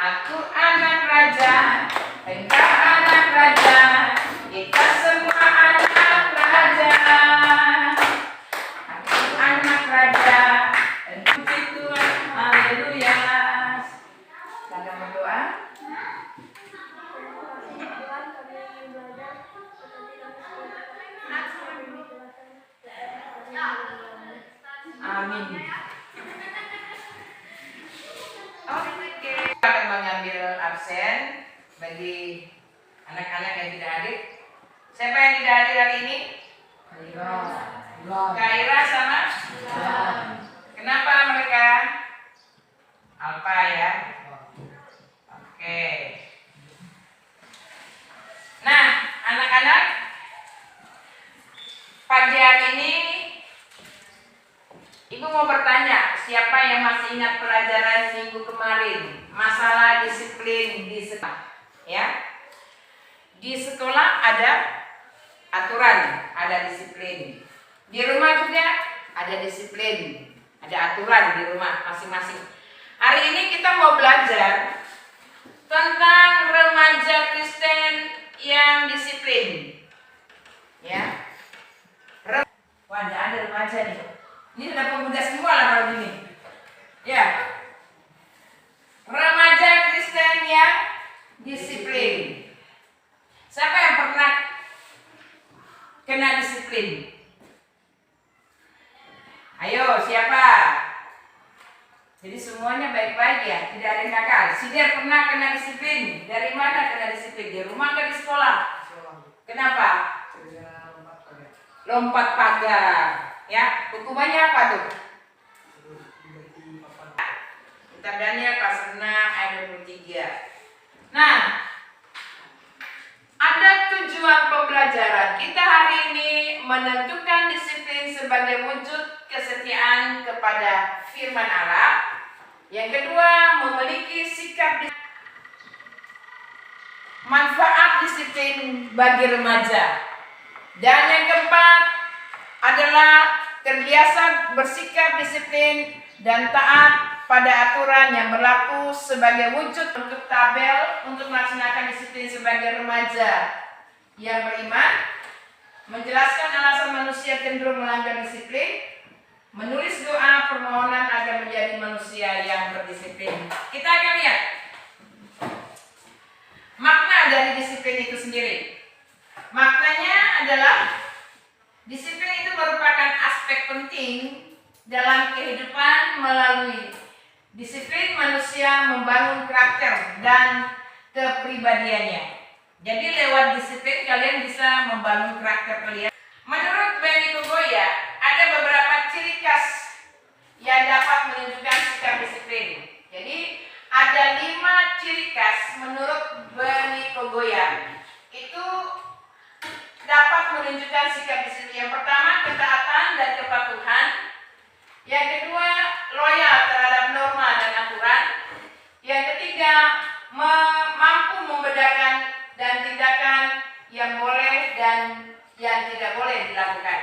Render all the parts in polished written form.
Aku anak raja, engkau anak raja, kita semua anak raja. Aku anak raja, puji Tuhan, haleluya. Kita berdoa. Amin. Oke, akan mengambil absen bagi anak-anak yang tidak hadir. Siapa yang tidak hadir hari ini? Kaira sama? Kenapa mereka? Alfa ya. Oke. Nah, anak-anak, pagi hari ini Ibu mau bertanya, siapa yang masih ingat pelajaran minggu kemarin? Masalah disiplin di sekolah, ya. Di sekolah ada aturan, ada disiplin. Di rumah juga ada disiplin, ada aturan di rumah masing-masing. Hari ini kita mau belajar tentang remaja Kristen yang disiplin. Ya. Wah, tidak ada remaja nih. Ini sudah pemuda semua lah kalau gini. Ya. Remaja Kristen yang disiplin. Siapa yang pernah kena disiplin? Ayo, siapa? Jadi semuanya baik-baik ya, tidak ada yang nakal. Sidir pernah kena disiplin. Dari mana kena disiplin? Di rumah atau di sekolah? Kenapa? Lompat pagar. Ya, hukumannya apa tuh? Kitab Daniel pasal 6 ayat 23. Nah, ada tujuan pembelajaran kita hari ini menentukan disiplin sebagai wujud kesetiaan kepada firman Allah. Yang kedua, memiliki sikap manfaat disiplin bagi remaja. Dan yang keempat adalah terbiasa bersikap disiplin dan taat pada aturan yang berlaku sebagai wujud untuk tabel untuk melaksanakan disiplin sebagai remaja yang beriman, menjelaskan alasan manusia cenderung melanggar disiplin, menulis doa permohonan agar menjadi manusia yang berdisiplin. Kita akan lihat makna dari disiplin itu sendiri. Maknanya adalah disiplin itu merupakan aspek penting dalam kehidupan. Melalui disiplin manusia membangun karakter dan kepribadiannya. Jadi lewat disiplin kalian bisa membangun karakter kalian. Menurut Benny Kogoya, ada beberapa ciri khas yang dapat menunjukkan sikap disiplin. Jadi ada 5 ciri khas menurut Benny Kogoya itu dapat menunjukkan sikap disiplin. Yang pertama, ketaatan dan kepatuhan. Yang kedua, loyal terhadap norma dan aturan. Yang ketiga, mampu membedakan dan tindakan yang boleh dan yang tidak boleh dilakukan.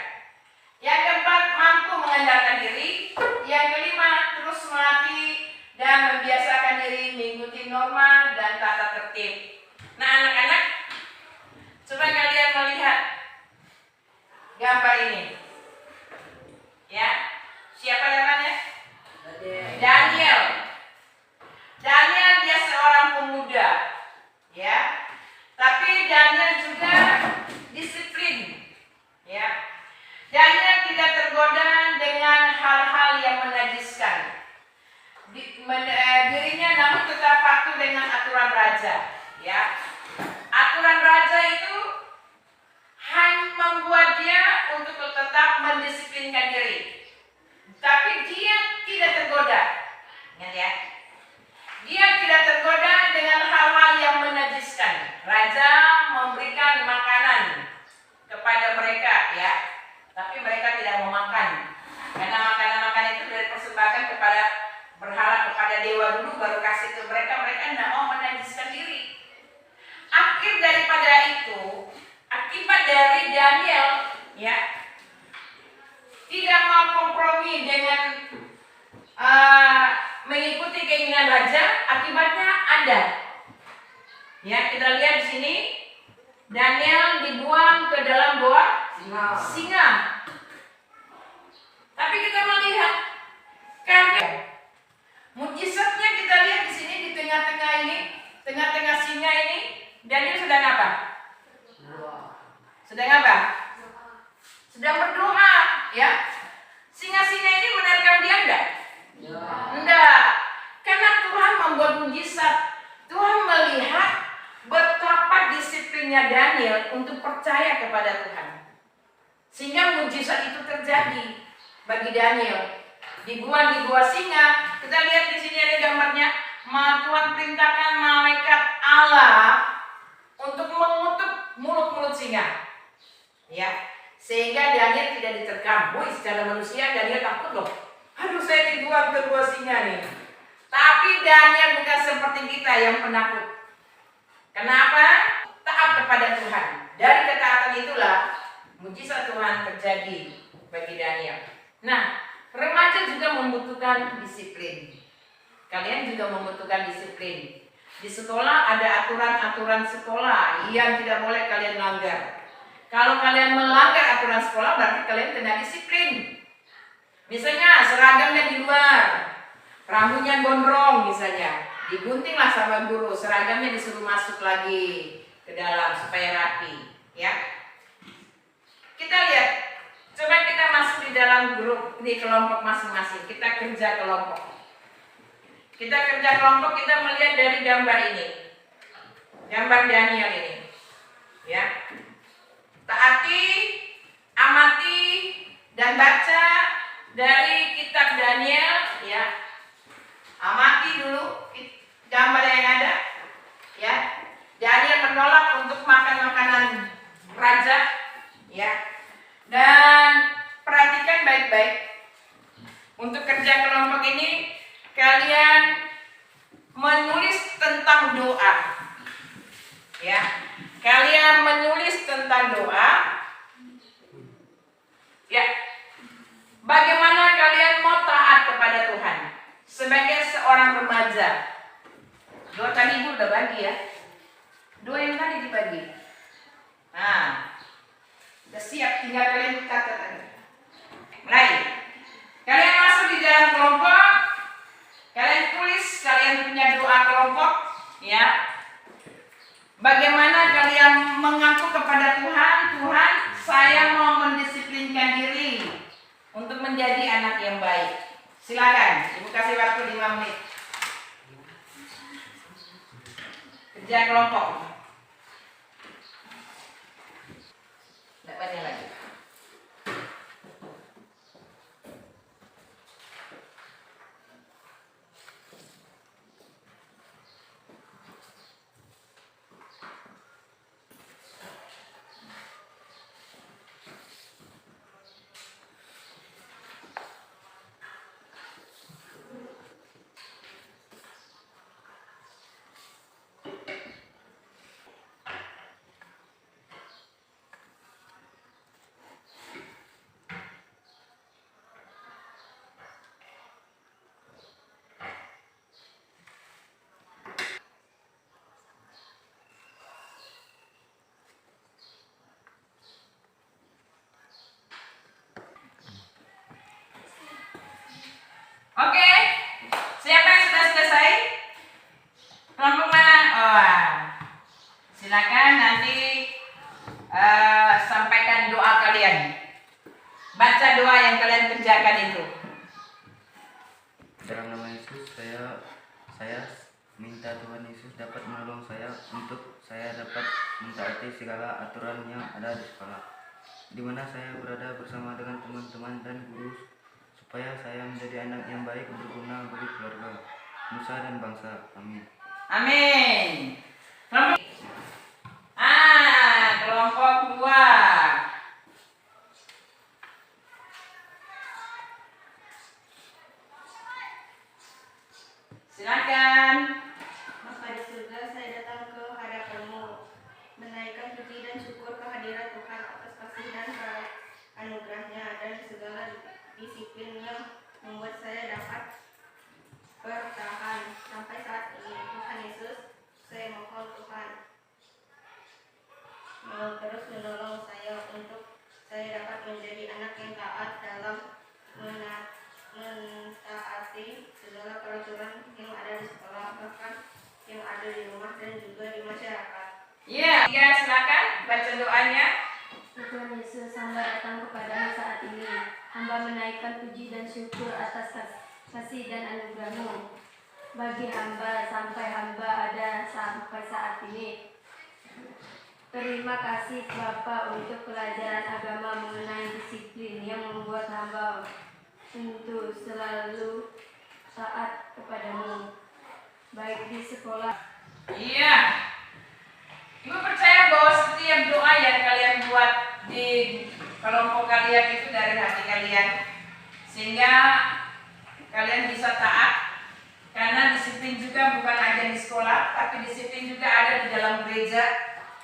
Yang keempat, mampu mengandalkan diri. Yang kelima, terus melatih dan membiasakan diri mengikuti norma dan tata tertib. Nah, anak-anak, coba kalian melihat gambar ini. Ya, siapa namanya? Daniel. Daniel dia seorang pemuda, ya. Tapi Daniel juga disiplin, ya. Daniel tidak tergoda dengan hal-hal yang menajiskan dirinya, namun tetap patuh dengan aturan raja, ya. Aturan raja itu hanya membuat dia untuk tetap mendisiplinkan diri, tapi dia tidak tergoda. Ingat ya, dia tidak tergoda dengan hal-hal yang menajiskan. Raja memberikan makanan kepada mereka, ya, tapi mereka tidak mau makan karena makanan-makanan itu dipersembahkan kepada berhala, kepada dewa dulu, baru kasih ke mereka. Mereka tidak mau menajiskan diri. Akhir daripada itu, akibat dari Daniel, ya, tidak mau kompromi dengan mengikuti keinginan raja, akibatnya ada Sehingga mujizat itu terjadi bagi Daniel. Dibuang di gua singa. Kita lihat di sini ada gambarnya. Tuhan perintahkan malaikat Allah untuk mengutuk mulut-mulut singa. Ya, sehingga Daniel tidak diterkam. Secara manusia Daniel takut loh. Aduh, saya dibuang ke gua singa nih. Tapi Daniel bukan seperti kita yang penakut. Kenapa? Taat kepada Tuhan. Dari ketaatan itulah mujizat Tuhan terjadi bagi Daniel. Nah, remaja juga membutuhkan disiplin. Kalian juga membutuhkan disiplin. Di sekolah ada aturan-aturan sekolah yang tidak boleh kalian langgar. Kalau kalian melanggar aturan sekolah berarti kalian kena disiplin. Misalnya seragamnya di luar, rambutnya gondrong misalnya, diguntinglah sama guru, seragamnya disuruh masuk lagi ke dalam supaya rapi, ya. Kita lihat, coba kita masuk di dalam grup di kelompok masing-masing. Kita kerja kelompok. Kita melihat dari gambar ini, gambar Daniel ini, ya. Taati, amati, dan baca dari kitab Daniel, ya. Amati dulu gambar yang ada, ya. Daniel menolak untuk makan makanan raja, ya. Dan perhatikan baik-baik. Untuk kerja kelompok ini kalian menulis tentang doa, ya. Kalian menulis tentang doa, ya. Bagaimana kalian mau taat kepada Tuhan sebagai seorang remaja? Doa tadi ibu udah bagi ya. Doa yang tadi dibagi. Nah, udah siap, tinggal kalian catat aja. Mulai. Kalian masuk di dalam kelompok. Kalian tulis, kalian punya doa kelompok, ya. Bagaimana kalian mengaku kepada Tuhan, Tuhan, saya mau mendisiplinkan diri untuk menjadi anak yang baik. Silakan, ibu kasih waktu 5 menit. Kerja kelompok. Tidak banyak lagi. Oke, siapa yang sudah selesai? Kelompok mana? Oh, silakan nanti sampaikan doa kalian. Baca doa yang kalian kerjakan itu. Dalam nama Yesus, saya minta Tuhan Yesus dapat menolong saya untuk saya dapat mentaati segala aturan yang ada di sekolah, di mana saya berada bersama dengan teman-teman dan guru, supaya saya menjadi anak yang baik berguna bagi keluarga, nusa dan bangsa. Amin. Amin. Kelompok 2. Silakan. Bapa di surga, saya datang ke hadapan-Mu, menaikkan puji dan syukur kehadiran Tuhan atas kasih dan anugerah-Nya dan segala disiplin yang membuat saya dapat bertahan sampai saat ini. Tuhan Yesus, saya mohon Tuhan terus menolong saya untuk saya dapat menjadi anak yang taat dalam mentaati segala peraturan yang ada di sekolah, bahkan yang ada di rumah dan juga di masyarakat. Iya, silakan baca doanya. Tuhan Yesus, hamba datang kepadamu saat ini. Hamba menaikkan puji dan syukur atas kasih dan anugerah-Mu bagi hamba sampai hamba ada sampai saat ini. Terima kasih Bapak untuk pelajaran agama mengenai disiplin yang membuat hamba untuk selalu taat kepadamu, baik di sekolah. Iya. Ibu percaya bahwa setiap doa yang kalian buat di kelompok kalian itu dari hati kalian, sehingga kalian bisa taat. Karena disiplin juga bukan aja di sekolah, tapi disiplin juga ada di dalam gereja,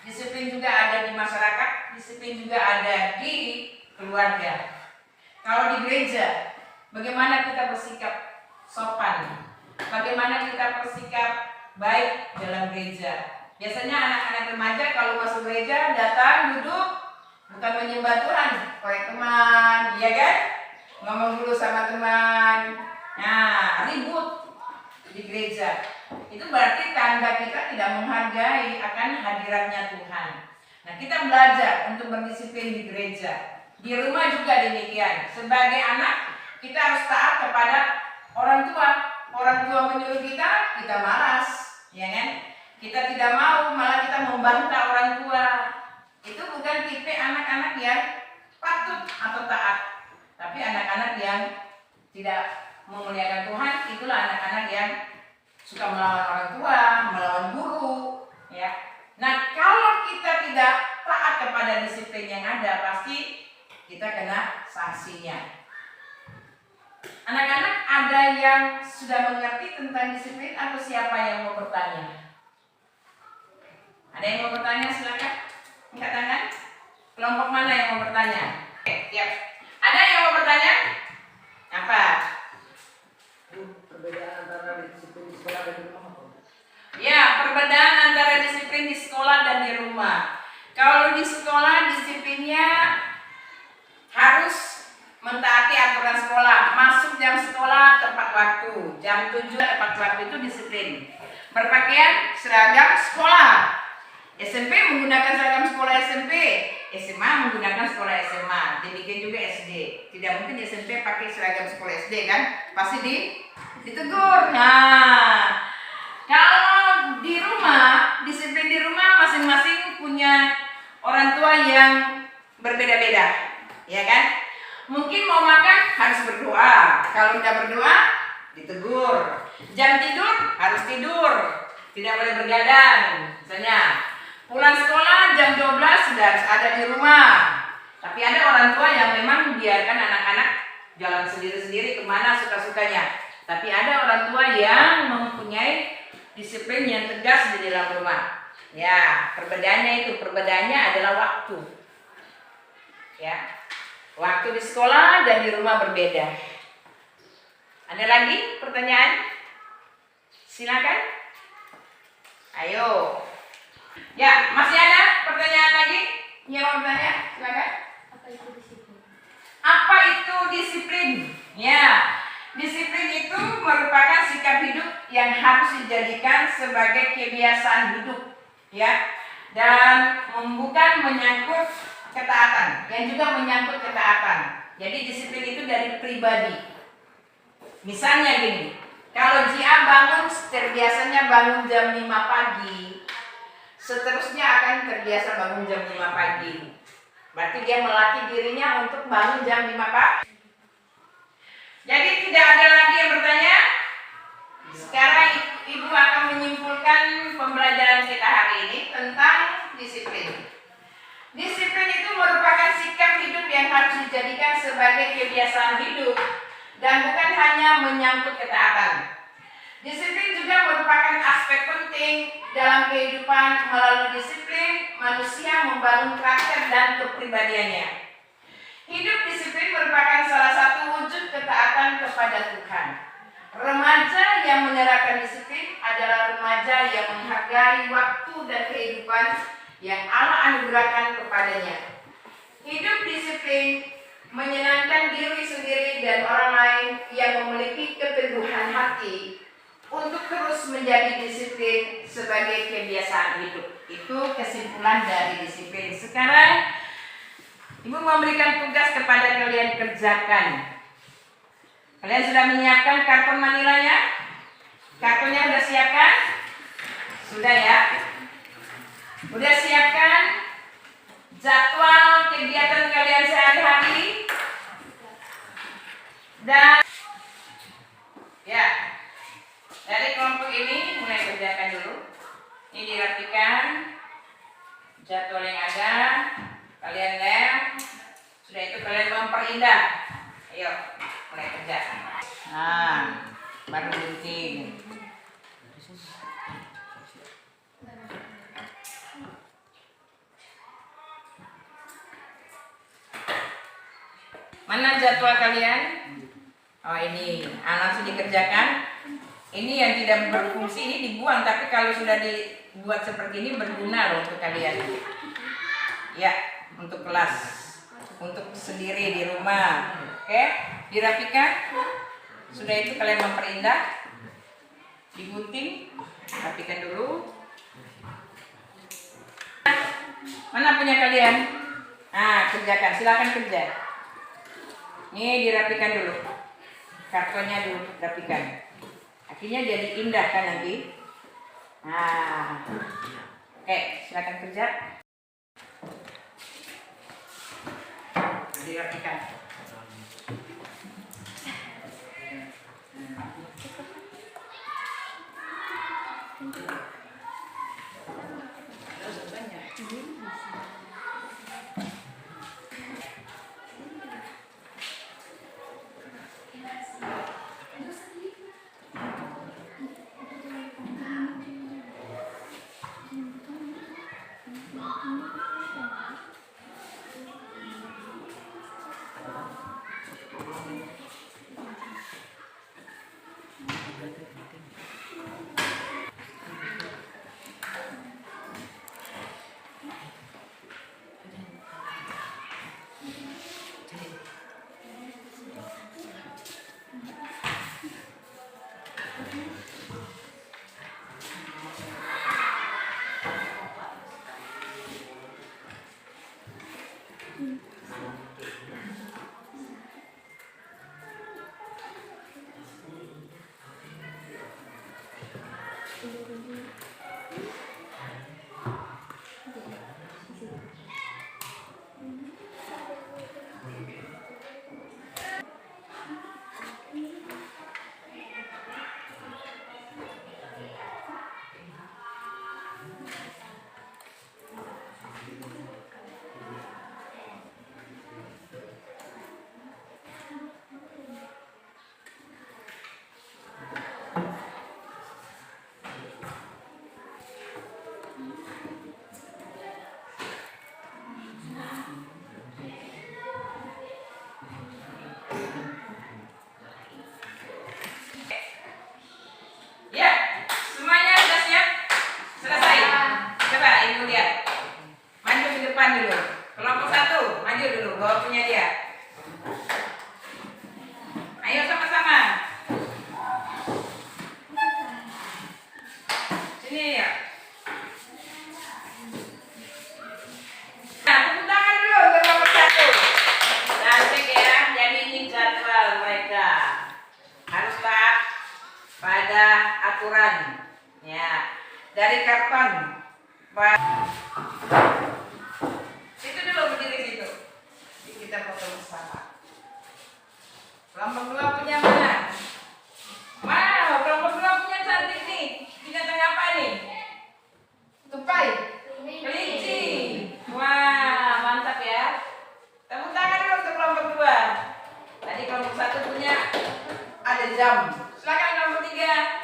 disiplin juga ada di masyarakat, disiplin juga ada di keluarga. Kalau di gereja, bagaimana kita bersikap sopan, bagaimana kita bersikap baik dalam gereja. Biasanya anak-anak remaja kalau masuk gereja datang duduk bukan menyembah Tuhan, korek teman, ya kan? Ngomong dulu sama teman, nah ribut di gereja. Itu berarti tanda kita tidak menghargai akan hadiratnya Tuhan. Nah, kita belajar untuk berdisiplin di gereja. Di rumah juga demikian. Sebagai anak, kita harus taat kepada orang tua. Orang tua menyuruh kita, kita malas, ya kan? Kita tidak mau, malah kita membantah orang tua. Itu bukan tipe anak-anak yang patut atau taat, tapi anak-anak yang tidak memuliakan Tuhan. Itulah anak-anak yang suka melawan orang tua, melawan guru, ya. Nah, kalau kita tidak taat kepada disiplin yang ada, pasti kita kena sanksinya. Anak-anak, ada yang sudah mengerti tentang disiplin atau siapa yang mau bertanya? Ada yang mau bertanya? Silakan. Angkat tangan. Kelompok mana yang mau bertanya? Oke, siap. Ada yang mau bertanya? Apa? Perbedaan antara disiplin di sekolah dan di rumah apa? Ya, perbedaan antara disiplin di sekolah dan di rumah. Kalau di sekolah disiplinnya harus mentaati aturan sekolah. Masuk jam sekolah tepat waktu. Jam 7 tepat waktu itu disiplin. Berpakaian seragam sekolah. SMP menggunakan seragam sekolah SMP. SMA menggunakan sekolah SMA. Demikian juga SD. Tidak mungkin SMP pakai seragam sekolah SD kan? Pasti ditegur. Nah, kalau di rumah, disiplin di rumah masing-masing punya orang tua yang berbeda-beda, ya kan? Mungkin mau makan harus berdoa. Kalau tidak berdoa, ditegur. Jam tidur harus tidur, tidak boleh bergadang. Misalnya pulang sekolah jam 12 sudah harus ada di rumah. Tapi ada orang tua yang memang membiarkan anak-anak jalan sendiri-sendiri kemana suka-sukanya. Tapi ada orang tua yang mempunyai disiplin yang tegas di dalam rumah. Ya, perbedaannya adalah waktu. Ya, waktu di sekolah dan di rumah berbeda. Ada lagi pertanyaan? Silakan. Ayo. Ya, masih ada pertanyaan lagi? Yang mau bertanya? Silakan. Apa itu disiplin? Apa itu disiplin? Ya, disiplin itu merupakan sikap hidup yang harus dijadikan sebagai kebiasaan hidup, ya, dan bukan menyangkut ketaatan, yang juga menyangkut ketaatan. Jadi disiplin itu dari pribadi. Misalnya gini, kalau Jia bangun terbiasanya bangun jam 5 pagi, seterusnya akan terbiasa bangun jam 5 pagi. Berarti dia melatih dirinya untuk bangun jam 5 pagi. Jadi tidak ada lagi yang bertanya. Sekarang Ibu akan menyimpulkan pembelajaran kita hari ini tentang disiplin. Disiplin itu merupakan sikap hidup yang harus dijadikan sebagai kebiasaan hidup dan bukan hanya menyangkut ketaatan. Disiplin juga merupakan aspek penting dalam kehidupan. Melalui disiplin, manusia membangun karakter dan kepribadiannya. Hidup disiplin merupakan salah satu wujud ketaatan kepada Tuhan. Remaja yang menerapkan disiplin adalah remaja yang menghargai waktu dan kehidupan yang Allah anugerahkan kepadanya. Hidup disiplin menyenangkan diri sendiri dan orang lain yang memiliki keteguhan hati untuk terus menjadi disiplin sebagai kebiasaan hidup. Itu kesimpulan dari disiplin. Sekarang Ibu memberikan tugas kepada kalian kerjakan. Kalian sudah menyiapkan karton manilanya? Kartonnya sudah siapkan? Sudah ya? Udah siapkan jadwal kegiatan kalian sehari-hari? Dan ya, dari kelompok ini mulai kerjakan dulu. Ini dirapikan jadwal yang ada, kalian lem. Sudah itu kalian memperindah. Ayo, mulai kerja. Nah, baru gunting. Mana jadwal kalian? Oh ini, langsung dikerjakan. Ini yang tidak berfungsi ini dibuang, tapi kalau sudah dibuat seperti ini berguna loh untuk kalian. Ya, untuk kelas, untuk sendiri di rumah. Oke, dirapikan. Sudah itu kalian memperindah, digunting, rapikan dulu. Mana punya kalian? Nah, kerjakan, silakan kerja. Ini dirapikan dulu, kartonnya dulu rapikan. Akhirnya jadi indah kan nanti. Nah, oke, silakan kerja. Dirapikan. Ya, semuanya sudah siap? Selesai? Coba ibu lihat. Maju ke depan dulu. Kelompok 1, maju dulu, bawa punya dia. Ayo sama-sama. Sini ya. Nah, tepuk tangan dulu untuk kelompok 1. Cantik ya, jadi ini jadwal mereka. Harus taat pada aturan. Ya, dari karton. Situ dulu, berdiri situ. Kita foto bersama. Kelompok 2 punya mana? Wow, kelompok 2 punya cantik nih. Binatang apa nih? Tupai? Kelinci. Wah, mantap ya. Tepuk tangan dulu untuk kelompok 2. Tadi kelompok 1 punya ada jam. Silakan kelompok 3.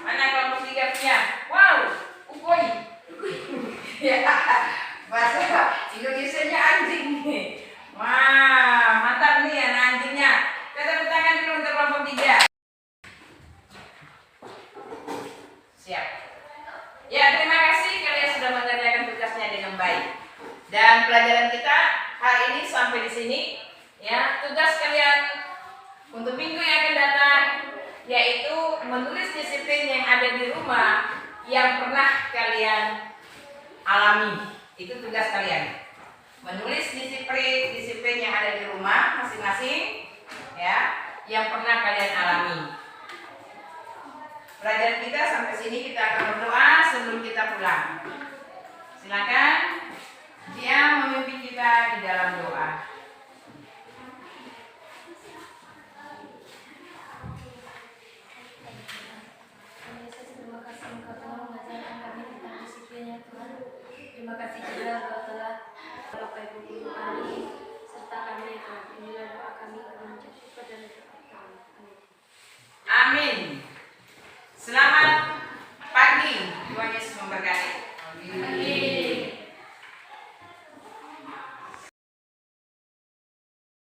Mana kelompok 3 punya? Wow, ukoi. Ya, bahasa Indonesianya anjing nih. Wah, mantap nih anak anjingnya. Kita tepuk tangan dulu untuk kelompok 3. Siap. Ya, terima kasih kalian sudah mengerjakan tugasnya dengan baik. Dan pelajaran kita hari ini sampai di sini. Ya, tugas kalian untuk minggu yang akan datang yaitu menulis disiplin yang ada di rumah yang pernah kalian alami. Itu tugas kalian. Menulis disiplin yang ada di rumah masing-masing, ya. yang pernah kalian alami. Pelajaran kita sampai sini, kita akan berdoa sebelum kita pulang. Silakan dia memimpin kita di dalam doa. Yesus, terima kasih Engkau telah mengajarkan kami tentang disiplin ya Tuhan. Terima kasih juga Engkau telah Bapak Ibu guru kami serta kami ya Tuhan. Inilah doa kami mengucap syukur dan berdoa Tuhan. Amin. Amin. Selamat pagi. Tuhan Yesus memberkati.